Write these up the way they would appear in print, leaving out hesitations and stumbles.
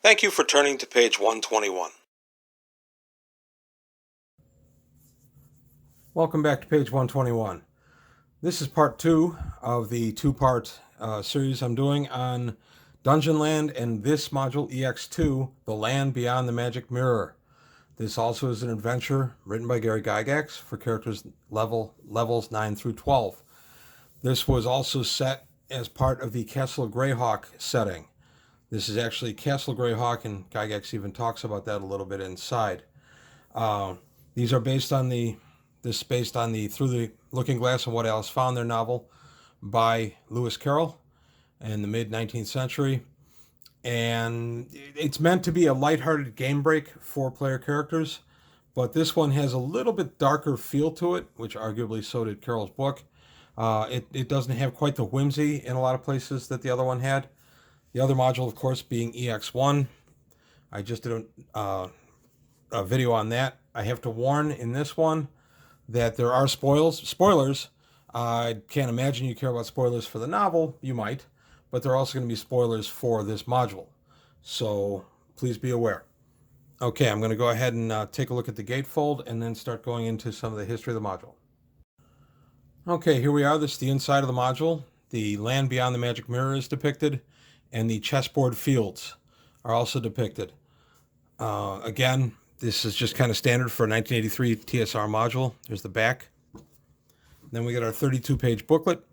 Thank you for turning to page 121. Welcome back to page 121. This is part 2 of the two-part series I'm doing on Dungeon Land and this module, EX2, The Land Beyond the Magic Mirror. This also is an adventure written by Gary Gygax for characters levels 9 through 12. This was also set as part of the Castle of Greyhawk setting. This is actually Castle Greyhawk, and Gygax even talks about that a little bit inside. These are based on the Through the Looking Glass and What Alice Found There novel by Lewis Carroll in the mid 19th century. And it's meant to be a lighthearted game break for player characters, but this one has a little bit darker feel to it, which arguably so did Carroll's book. It doesn't have quite the whimsy in a lot of places that the other one had. The other module, of course, being EX1. I just did a video on that. I have to warn in this one that there are spoilers. I can't imagine you care about spoilers for the novel. You might, but there are also going to be spoilers for this module. So please be aware. Okay, I'm going to go ahead and take a look at the gatefold and then start going into some of the history of the module. Okay, here we are. This is the inside of the module. The land beyond the magic mirror is depicted, and the chessboard fields are also depicted. Again, this is just kind of standard for a 1983 TSR module. There's the back. Then we get our 32-page booklet,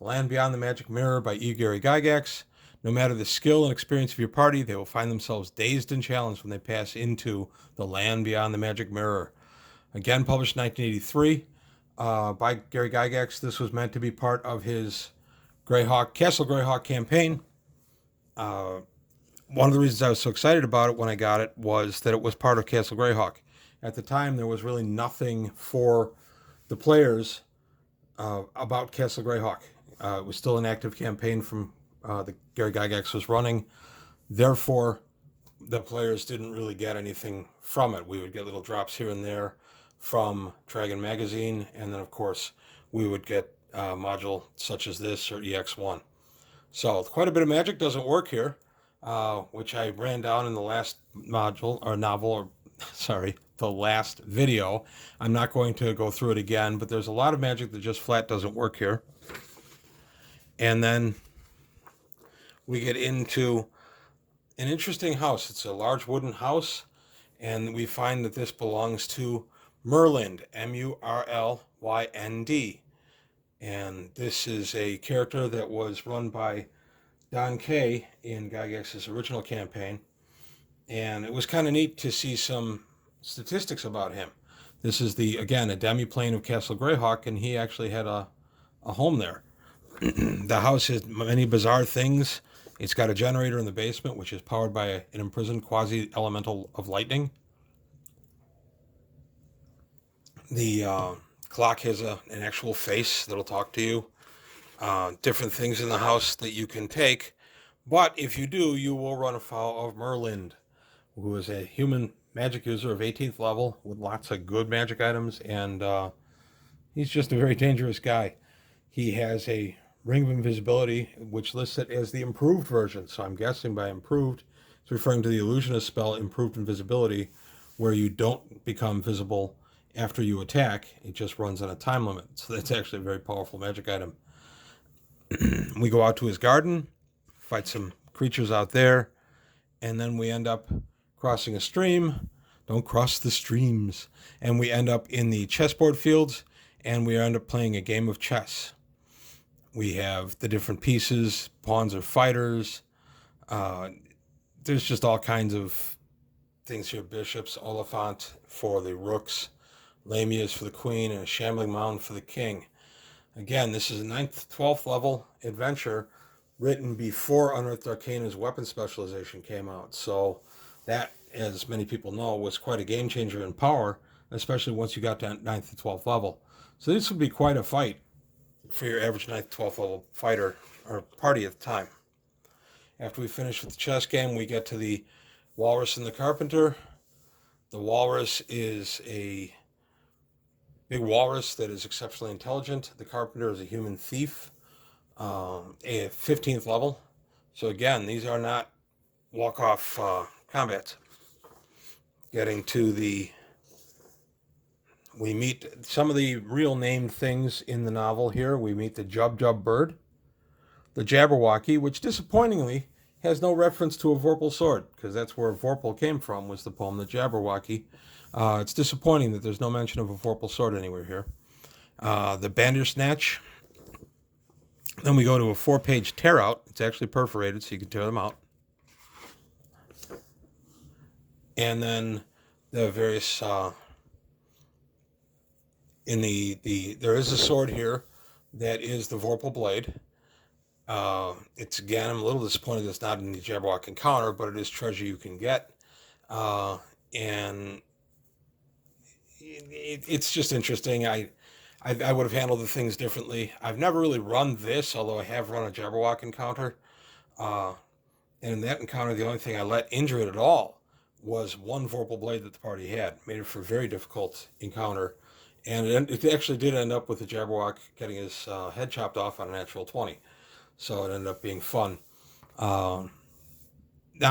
Land Beyond the Magic Mirror by E. Gary Gygax. No matter the skill and experience of your party, they will find themselves dazed and challenged when they pass into the Land Beyond the Magic Mirror. Again, published in 1983 by Gary Gygax. This was meant to be part of his Castle Greyhawk campaign. One of the reasons I was so excited about it when I got it was that it was part of Castle Greyhawk. At the time, there was really nothing for the players about Castle Greyhawk. It was still an active campaign from the Gary Gygax was running. Therefore, the players didn't really get anything from it. We would get little drops here and there from Dragon Magazine, and then, of course, we would get a module such as this or EX1. So quite a bit of magic doesn't work here, which I ran down in the last module or novel, or sorry, the last video. I'm not going to go through it again, but there's a lot of magic that just flat doesn't work here. And then we get into an interesting house. It's a large wooden house, and we find that this belongs to Murlynd, Murlynd. And this is a character that was run by Don Kay in Gygax's original campaign. And it was kind of neat to see some statistics about him. This is again, a demi-plane of Castle Greyhawk, and he actually had a home there. The house has many bizarre things. It's got a generator in the basement, which is powered by an imprisoned quasi-elemental of lightning. The clock has an actual face that'll talk to you. Different things in the house that you can take. But if you do, you will run afoul of Murlynd, who is a human magic user of 18th level with lots of good magic items, and he's just a very dangerous guy. He has a ring of invisibility, which lists it as the improved version. So I'm guessing by improved, it's referring to the illusionist spell Improved Invisibility, where you don't become visible after you attack. It just runs on a time limit. So that's actually a very powerful magic item. We go out to his garden, fight some creatures out there, and then we end up crossing a stream. Don't cross the streams. And we end up in the chessboard fields, and we end up playing a game of chess. We have the different pieces. Pawns are fighters. There's just all kinds of things here. Bishops, Oliphant for the rooks, lamias for the queen, and a shambling mound for the king. Again, this is a 9th, 12th level adventure written before Unearthed Arcana's weapon specialization came out. So that, as many people know, was quite a game changer in power, especially once you got to 9th and 12th level. So this would be quite a fight for your average 9th, 12th level fighter or party at the time. After we finish with the chess game, we get to the Walrus and the Carpenter. The Walrus is a big walrus that is exceptionally intelligent. The Carpenter is a human thief, a 15th level. So again, these are not walk-off combats. Getting to we meet some of the real named things in the novel here. We meet the Jub Jub bird, the Jabberwocky, which disappointingly has no reference to a Vorpal sword, because that's where Vorpal came from, was the poem The Jabberwocky. It's disappointing that there's no mention of a Vorpal sword anywhere here. The Bandersnatch. Then we go to a 4-page tear out. It's actually perforated, so you can tear them out. And then the various there is a sword here that is the Vorpal blade. It's again, I'm a little disappointed it's not in the Jabberwock encounter, but it is treasure you can get, and it's just interesting. I would have handled the things differently. I've never really run this, although I have run a Jabberwock encounter. And in that encounter, the only thing I let injure it at all was one Vorpal blade that the party had. Made it for a very difficult encounter. And it actually did end up with the Jabberwock getting his head chopped off on a natural 20. So it ended up being fun. Now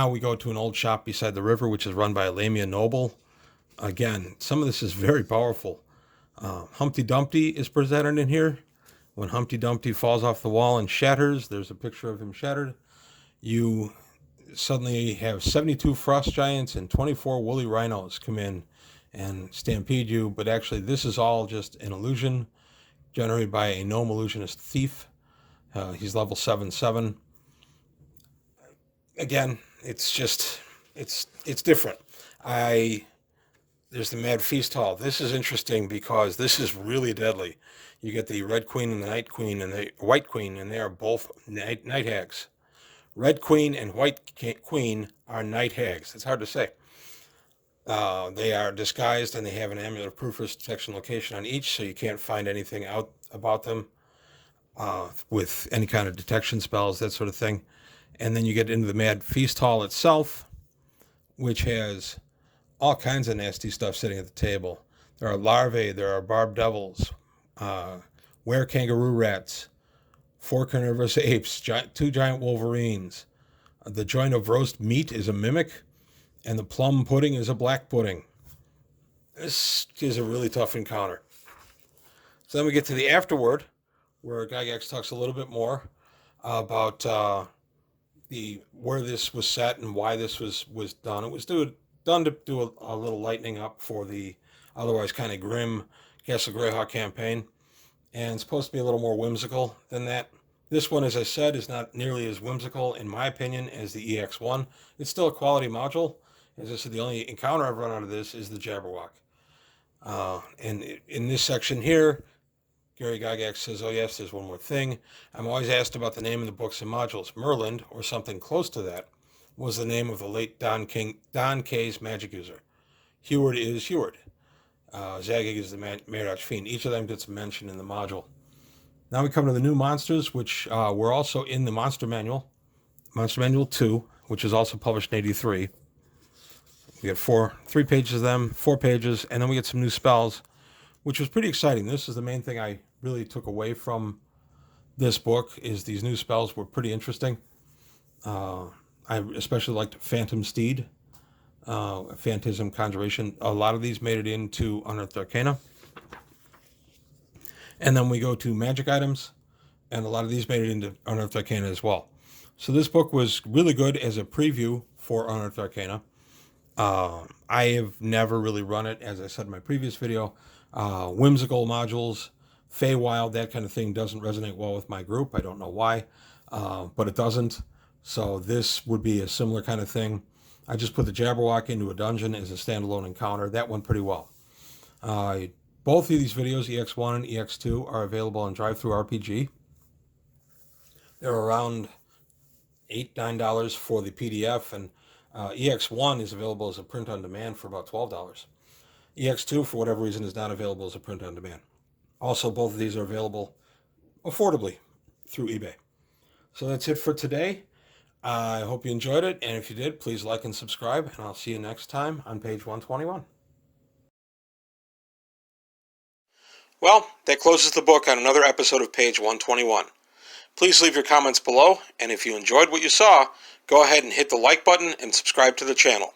we go to an old shop beside the river, which is run by a Lamia noble. Again, some of this is very powerful. Humpty Dumpty is presented in here. When Humpty Dumpty falls off the wall and shatters, there's a picture of him shattered. You suddenly have 72 frost giants and 24 woolly rhinos come in and stampede you, but actually this is all just an illusion generated by a gnome illusionist thief. He's level 7/7. Again, it's just, it's different. There's the Mad Feast Hall. This is interesting because this is really deadly. You get the Red Queen and the Night Queen and the White Queen, and they are both night hags. Red Queen and White Queen are night hags. It's hard to say. They are disguised and they have an amulet of proof detection location on each, so you can't find anything out about them with any kind of detection spells, that sort of thing. And then you get into the Mad Feast Hall itself, which has all kinds of nasty stuff sitting at the table. There are larvae, there are barb devils, were-kangaroo rats, 4 carnivorous apes, 2 giant wolverines. The joint of roast meat is a mimic, and the plum pudding is a black pudding. This is a really tough encounter. So then we get to the afterword, where Gygax talks a little bit more about where this was set and why this was done. It was done to do a little lightening up for the otherwise kind of grim Castle Greyhawk campaign, and it's supposed to be a little more whimsical than that. This one, as I said, is not nearly as whimsical, in my opinion, as the EX1. It's still a quality module. As I said, the only encounter I've run out of this is the Jabberwock. And in this section here, Gary Gygax says, oh yes, there's one more thing. I'm always asked about the name of the books and modules. Merlin, or something close to that, was the name of the late Don K's magic user. Heward is Heward. Zagig is the Merodach Fiend. Each of them gets mentioned in the module. Now we come to the new monsters, which were also in the Monster Manual. Monster Manual 2, which is also published in 83. We get 3 pages of them, 4 pages, and then we get some new spells, which was pretty exciting. This is the main thing I really took away from this book, is these new spells were pretty interesting. I especially liked Phantom Steed, Phantasm Conjuration. A lot of these made it into Unearthed Arcana. And then we go to magic items, and a lot of these made it into Unearthed Arcana as well. So this book was really good as a preview for Unearthed Arcana. I have never really run it, as I said in my previous video. Whimsical modules, Feywild, that kind of thing doesn't resonate well with my group. I don't know why, but it doesn't. So this would be a similar kind of thing. I just put the Jabberwock into a dungeon as a standalone encounter. That went pretty well. Both of these videos, EX1 and EX2, are available on DriveThruRPG. They're around $8, $9 for the PDF, and EX1 is available as a print on demand for about $12. EX2, for whatever reason, is not available as a print on demand. Also, both of these are available affordably through eBay. So that's it for today. I hope you enjoyed it, and if you did, please like and subscribe, and I'll see you next time on page 121. Well, that closes the book on another episode of page 121. Please leave your comments below, and if you enjoyed what you saw, go ahead and hit the like button and subscribe to the channel.